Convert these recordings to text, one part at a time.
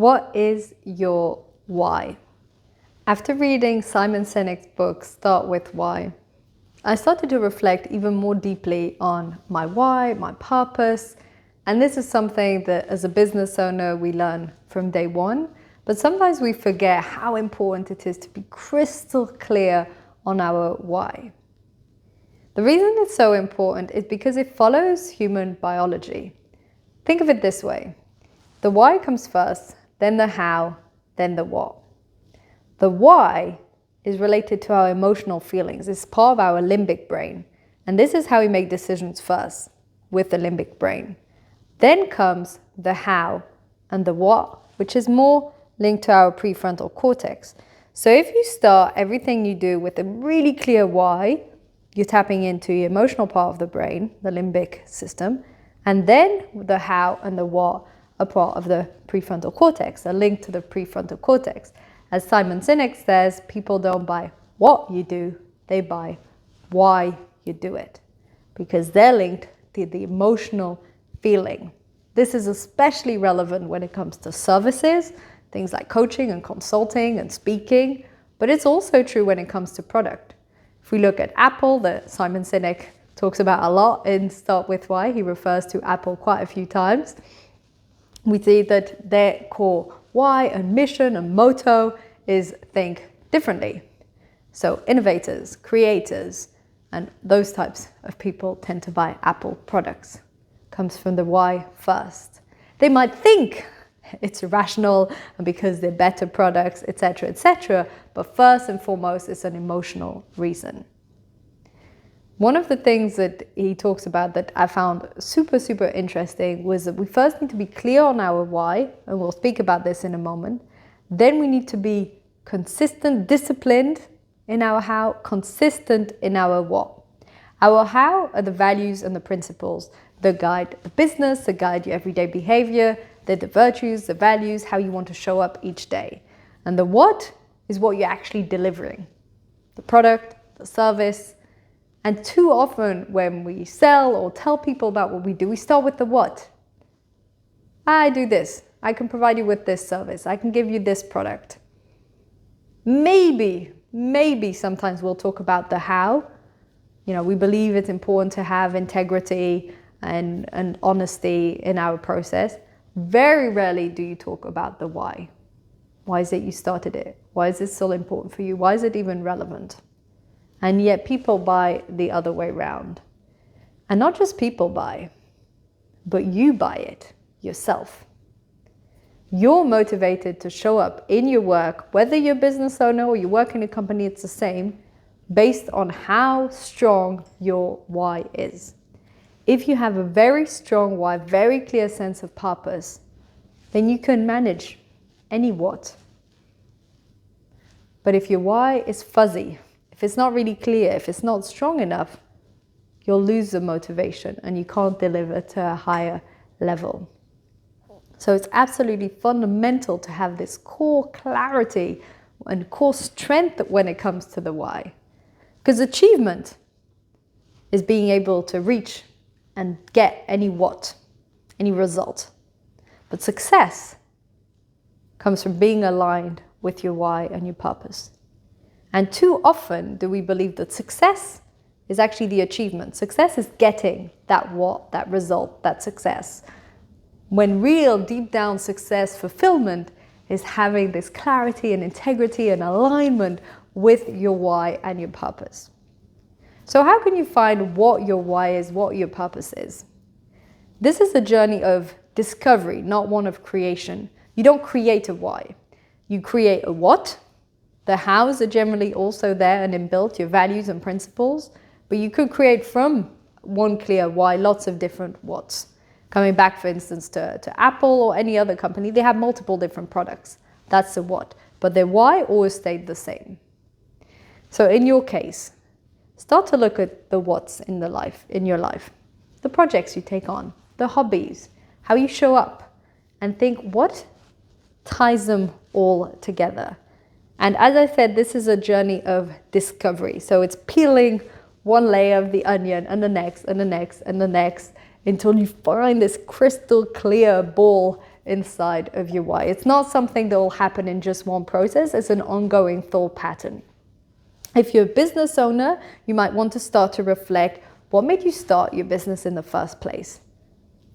What is your why? After reading Simon Sinek's book, Start With Why, I started to reflect even more deeply on my why, my purpose, and this is something that as a business owner we learn from day one, but sometimes we forget how important it is to be crystal clear on our why. The reason it's so important is because it follows human biology. Think of it this way. The why comes first, then the how, then the what. The why is related to our emotional feelings. It's part of our limbic brain. And this is how we make decisions first, with the limbic brain. Then comes the how and the what, which is more linked to our prefrontal cortex. So if you start everything you do with a really clear why, you're tapping into your emotional part of the brain, the limbic system, and then the how and the what are part of the prefrontal cortex, a link to the prefrontal cortex. As Simon Sinek says, people don't buy what you do, they buy why you do it, because they're linked to the emotional feeling. This is especially relevant when it comes to services, things like coaching and consulting and speaking, but it's also true when it comes to product. If we look at Apple, that Simon Sinek talks about a lot in Start With Why, he refers to Apple quite a few times. We see that their core why and mission and motto is think differently. So innovators, creators, and those types of people tend to buy Apple products. Comes from the why first. They might think it's rational and because they're better products, etc., but first and foremost, it's an emotional reason. One of the things that he talks about that I found super interesting was that we first need to be clear on our why, and we'll speak about this in a moment. Then we need to be consistent, disciplined in our how, consistent in our what. Our how are the values and the principles that guide the business, that guide your everyday behavior, they're the virtues, the values, how you want to show up each day. And the what is what you're actually delivering, the product, the service. And too often when we sell or tell people about what we do, we start with the what. I do this. I can provide you with this service. I can give you this product. Maybe sometimes we'll talk about the how. You know, we believe it's important to have integrity and honesty in our process. Very rarely do you talk about the why. Why is it you started it? Why is it still important for you? Why is it even relevant? And yet people buy the other way around. And not just people buy, but you buy it yourself. You're motivated to show up in your work, whether you're a business owner or you work in a company, it's the same, based on how strong your why is. If you have a very strong why, very clear sense of purpose, then you can manage any what. But if your why is fuzzy, if it's not really clear, if it's not strong enough, you'll lose the motivation and you can't deliver to a higher level. So it's absolutely fundamental to have this core clarity and core strength when it comes to the why. Because achievement is being able to reach and get any what, any result. But success comes from being aligned with your why and your purpose. And too often do we believe that success is actually the achievement. Success is getting that what, that result, that success. When real deep down success, fulfillment, is having this clarity and integrity and alignment with your why and your purpose. So how can you find what your why is, what your purpose is? This is a journey of discovery, not one of creation. You don't create a why. You create a what. The hows are generally also there and inbuilt, your values and principles, but you could create from one clear why lots of different whats. Coming back, for instance, to Apple or any other company, they have multiple different products. That's the what. But their why always stayed the same. So in your case, start to look at the what's in your life, the projects you take on, the hobbies, how you show up, and think what ties them all together. And as I said, this is a journey of discovery. So it's peeling one layer of the onion and the next and the next and the next until you find this crystal clear ball inside of your why. It's not something that will happen in just one process. It's an ongoing thought pattern. If you're a business owner, you might want to start to reflect, what made you start your business in the first place?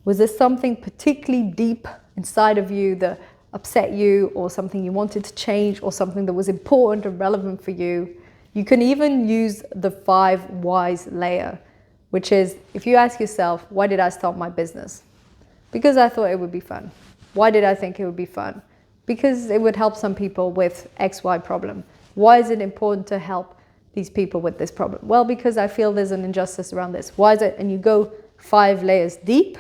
Was there something particularly deep inside of you that upset you, or something you wanted to change, or something that was important and relevant for you? You can even use the 5 whys layer, which is, if you ask yourself, why did I start my business? Because I thought it would be fun. Why did I think it would be fun? Because it would help some people with XY problem. Why is it important to help these people with this problem? Well, because I feel there's an injustice around this. Why is it? And you go 5 layers deep,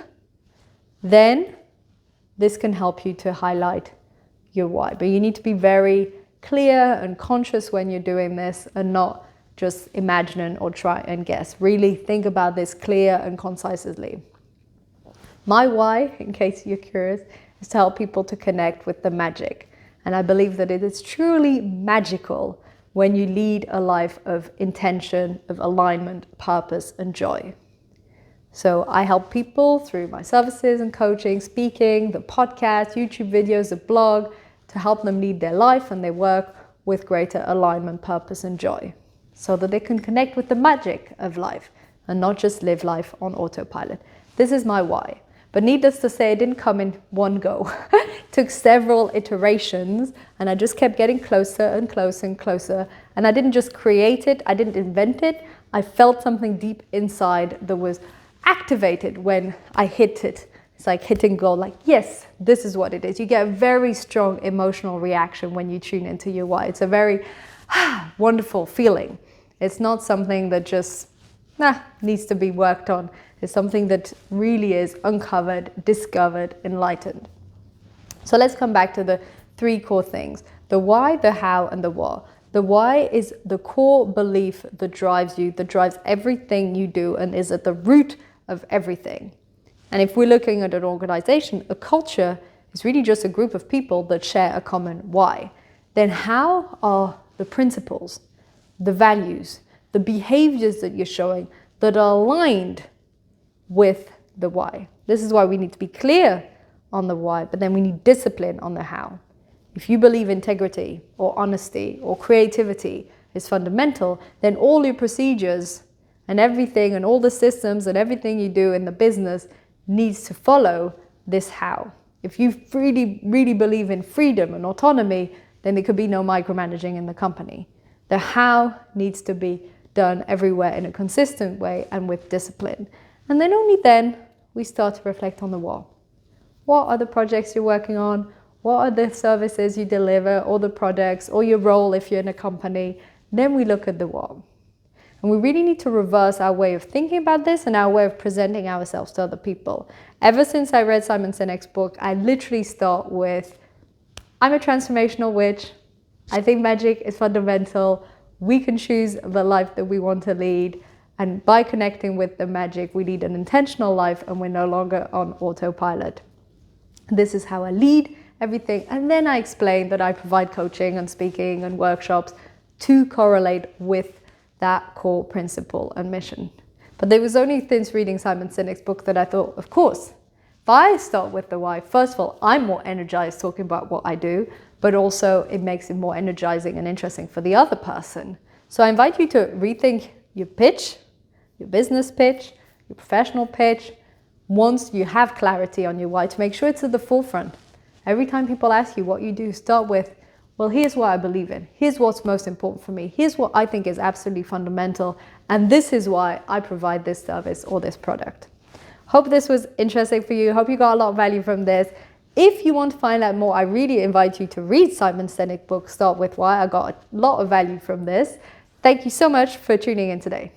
then this can help you to highlight your why. But you need to be very clear and conscious when you're doing this, and not just imagine or try and guess. Really think about this clear and concisely. My why, in case you're curious, is to help people to connect with the magic. And I believe that it is truly magical when you lead a life of intention, of alignment, purpose, and joy. So I help people through my services and coaching, speaking, the podcast, YouTube videos, the blog, to help them lead their life and their work with greater alignment, purpose, and joy, so that they can connect with the magic of life and not just live life on autopilot. This is my why. But needless to say, it didn't come in one go. It took several iterations, and I just kept getting closer and closer and closer. And I didn't just create it, I didn't invent it. I felt something deep inside that was activated when I hit it. It's like hitting gold, like, yes, this is what it is. You get a very strong emotional reaction when you tune into your why. It's a very wonderful feeling. It's not something that just needs to be worked on. It's something that really is uncovered, discovered, enlightened. So let's come back to the 3 core things: the why, the how, and the what. The why is the core belief that drives you, that drives everything you do, and is at the root of everything. And if we're looking at an organization, a culture is really just a group of people that share a common why. Then how are the principles, the values, the behaviors that you're showing that are aligned with the why? This is why we need to be clear on the why, but then we need discipline on the how. If you believe integrity or honesty or creativity is fundamental, then all your procedures and everything and all the systems and everything you do in the business needs to follow this how. If you really believe in freedom and autonomy, then there could be no micromanaging in the company. The how needs to be done everywhere in a consistent way and with discipline. And then only then we start to reflect on the what. What are the projects you're working on? What are the services you deliver, or the products, or your role if you're in a company? Then we look at the what. And we really need to reverse our way of thinking about this and our way of presenting ourselves to other people. Ever since I read Simon Sinek's book, I literally start with, I'm a transformational witch. I think magic is fundamental. We can choose the life that we want to lead. And by connecting with the magic, we lead an intentional life and we're no longer on autopilot. This is how I lead everything. And then I explain that I provide coaching and speaking and workshops to correlate with that core principle and mission. But there was only since reading Simon Sinek's book that I thought, of course, if I start with the why, first of all, I'm more energized talking about what I do, but also it makes it more energizing and interesting for the other person. So I invite you to rethink your pitch, your business pitch, your professional pitch, once you have clarity on your why, to make sure it's at the forefront. Every time people ask you what you do, start with, well, here's what I believe in. Here's what's most important for me. Here's what I think is absolutely fundamental. And this is why I provide this service or this product. Hope this was interesting for you. Hope you got a lot of value from this. If you want to find out more, I really invite you to read Simon Sinek's book, Start With Why. I got a lot of value from this. Thank you so much for tuning in today.